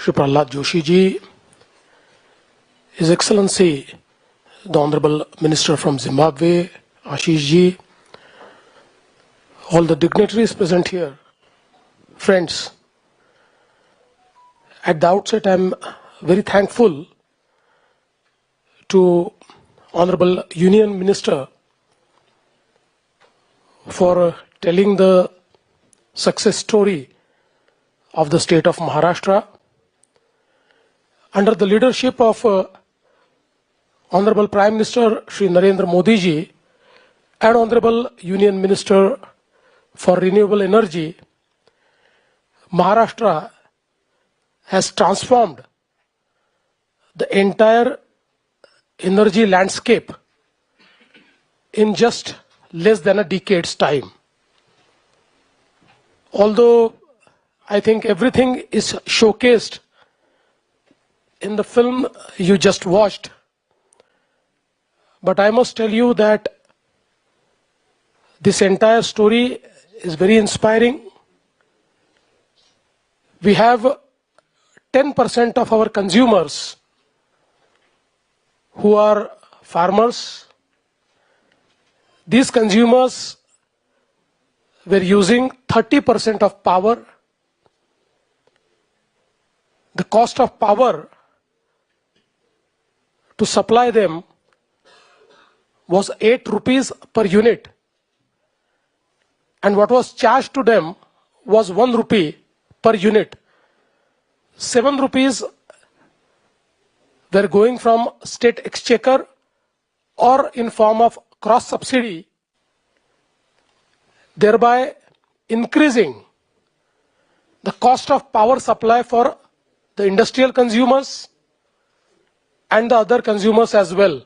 Shri Prahlad Joshi ji, His Excellency, the Honorable Minister from Zimbabwe, Ashish ji, all the dignitaries present here, friends. At the outset, I am very thankful to Honorable Union Minister for telling the success story of the state of Maharashtra under the leadership of Honorable Prime Minister Shri Narendra Modi ji and Honorable Union Minister for Renewable Energy. Maharashtra has transformed the entire energy landscape in just less than a decade's time. Although I think everything is showcased in the film you just watched, but I must tell you that this entire story is very inspiring. We have 10% of our consumers who are farmers. These consumers were using 30% of power. The cost of power to supply them was 8 rupees per unit, and what was charged to them was 1 rupee per unit. 7 rupees were going from state exchequer or in form of cross subsidy, thereby increasing the cost of power supply for the industrial consumers and the other consumers as well.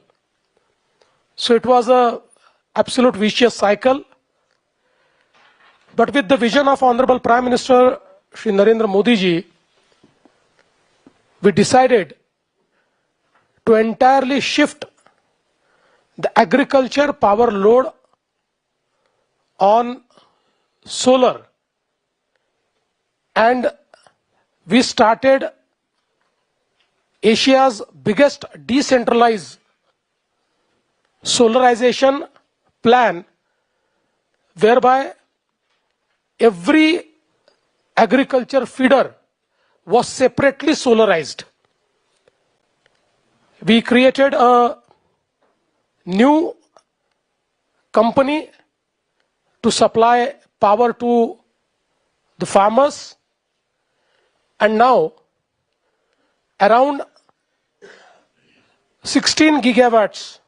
So it was an absolute vicious cycle. But with the vision of Honorable Prime Minister Shri Narendra Modi ji, we decided to entirely shift the agriculture power load on solar, and we started Asia's biggest decentralized solarization plan, whereby every agriculture feeder was separately solarized. We created a new company to supply power to the farmers, and now around 16 gigawatts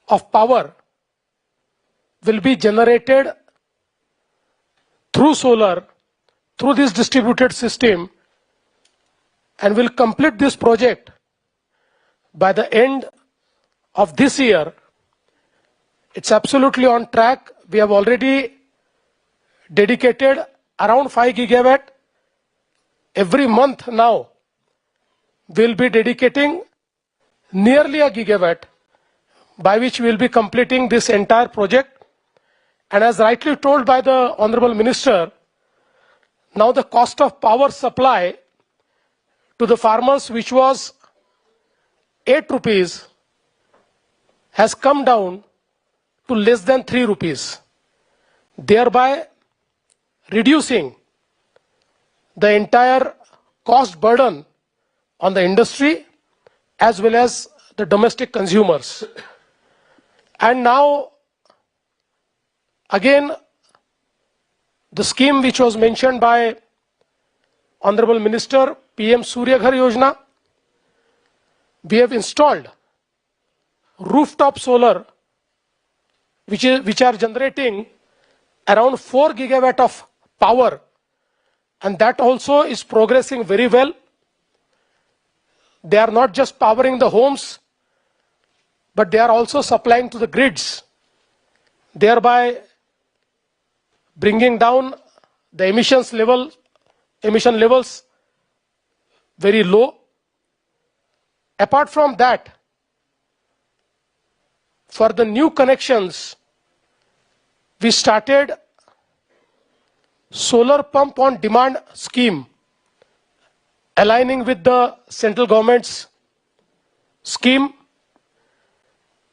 of power will be generated through solar, through this distributed system, and will complete this project by the end of this year. It's absolutely on track. We have already dedicated around 5 gigawatt. Every month now, we'll be dedicating nearly a gigawatt, by which we'll be completing this entire project. And as rightly told by the Honorable Minister, now the cost of power supply to the farmers, which was 8 rupees, has come down to less than 3 rupees, thereby reducing the entire cost burden on the industry as well as the domestic consumers. And now, again, the scheme which was mentioned by Honorable Minister, PM Surya Ghar Yojana, we have installed rooftop solar which are generating around 4 gigawatt of power, and that also is progressing very well. They are not just powering the homes, but they are also supplying to the grids, thereby bringing down the emission levels very low. Apart from that, for the new connections, we started solar pump on demand scheme, aligning with the central government's scheme.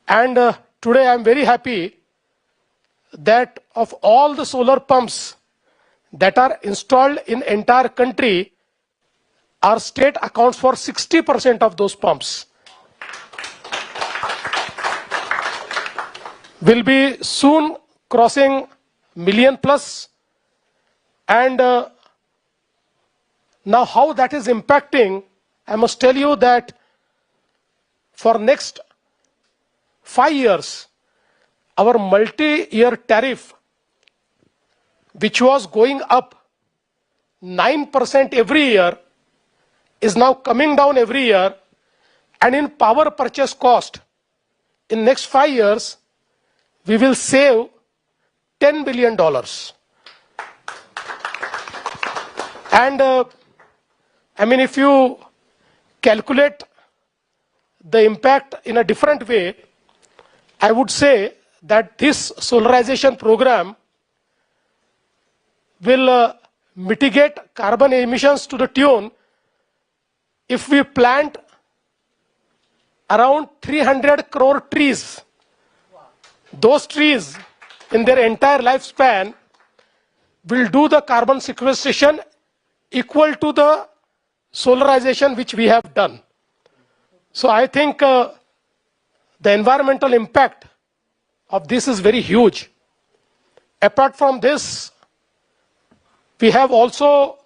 And today I am very happy that of all the solar pumps that are installed in entire country, our state accounts for 60% of those pumps. Will be soon crossing million plus. And now how that is impacting, I must tell you that for next 5 years, our multi-year tariff, which was going up 9% every year, is now coming down every year, and in power purchase cost, in next 5 years, we will save $10 billion. And I mean, if you calculate the impact in a different way, I would say that this solarization program will mitigate carbon emissions to the tune, if we plant around 300 crore trees, those trees in their entire lifespan will do the carbon sequestration equal to the solarization which we have done. So I think the environmental impact of this is very huge. Apart from this, we have also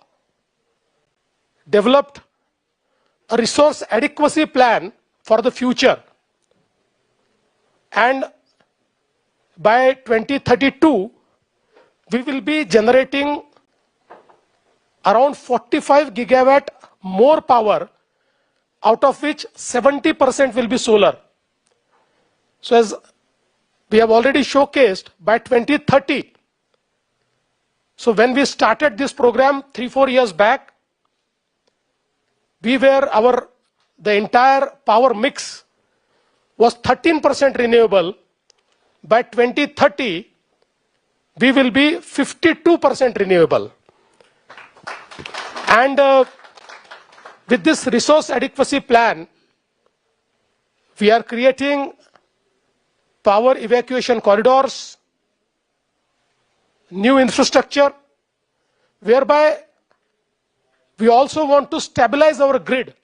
developed a resource adequacy plan for the future. And by 2032, we will be generating around 45 gigawatt more power, out of which 70% will be solar. So as we have already showcased, by 2030, so when we started this program 3-4 years back, the entire power mix was 13% renewable. By 2030, we will be 52% renewable. And with this resource adequacy plan, we are creating power evacuation corridors, new infrastructure, whereby we also want to stabilize our grid.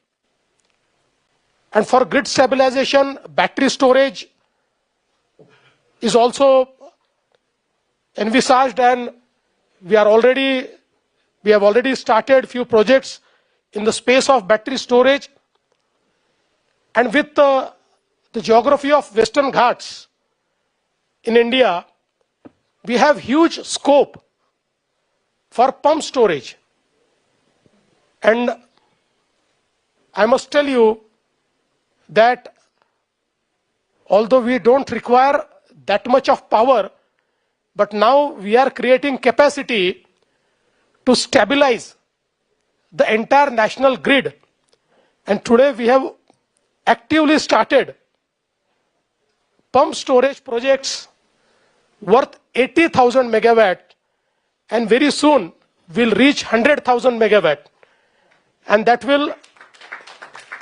And for grid stabilization, battery storage is also envisaged, and we have already started few projects in the space of battery storage. And with the geography of Western Ghats in India, we have huge scope for pump storage. And I must tell you that although we don't require that much of power, but now we are creating capacity to stabilize the entire national grid. And today we have actively started pump storage projects worth 80,000 megawatt, and very soon will reach 100,000 megawatt. And that will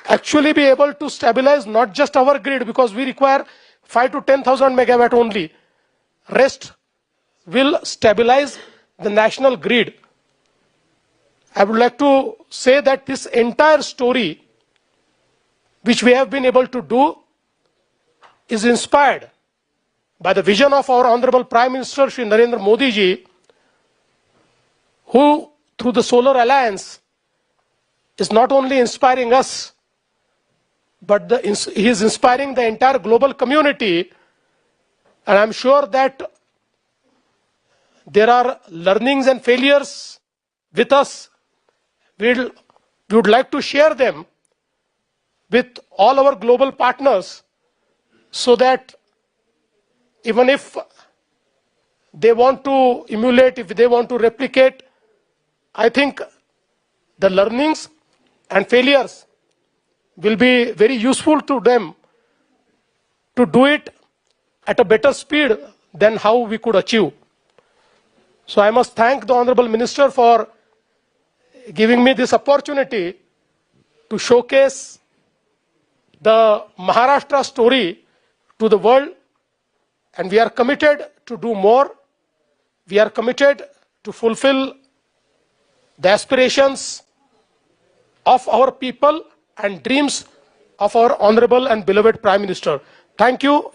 actually be able to stabilize not just our grid, because we require 5 to 10,000 megawatt only. Rest will stabilize the national grid. I would like to say that this entire story, which we have been able to do, is inspired by the vision of our Honorable Prime Minister, Shri Narendra Modi ji, who through the Solar Alliance is not only inspiring us, but he is inspiring the entire global community. And I'm sure that there are learnings and failures with us. We would like to share them with all our global partners, so that even if they want to emulate, if they want to replicate, I think the learnings and failures will be very useful to them to do it at a better speed than how we could achieve. So I must thank the Honorable Minister for giving me this opportunity to showcase the Maharashtra story to the world, and we are committed to do more. We are committed to fulfill the aspirations of our people and dreams of our honorable and beloved Prime Minister. Thank you.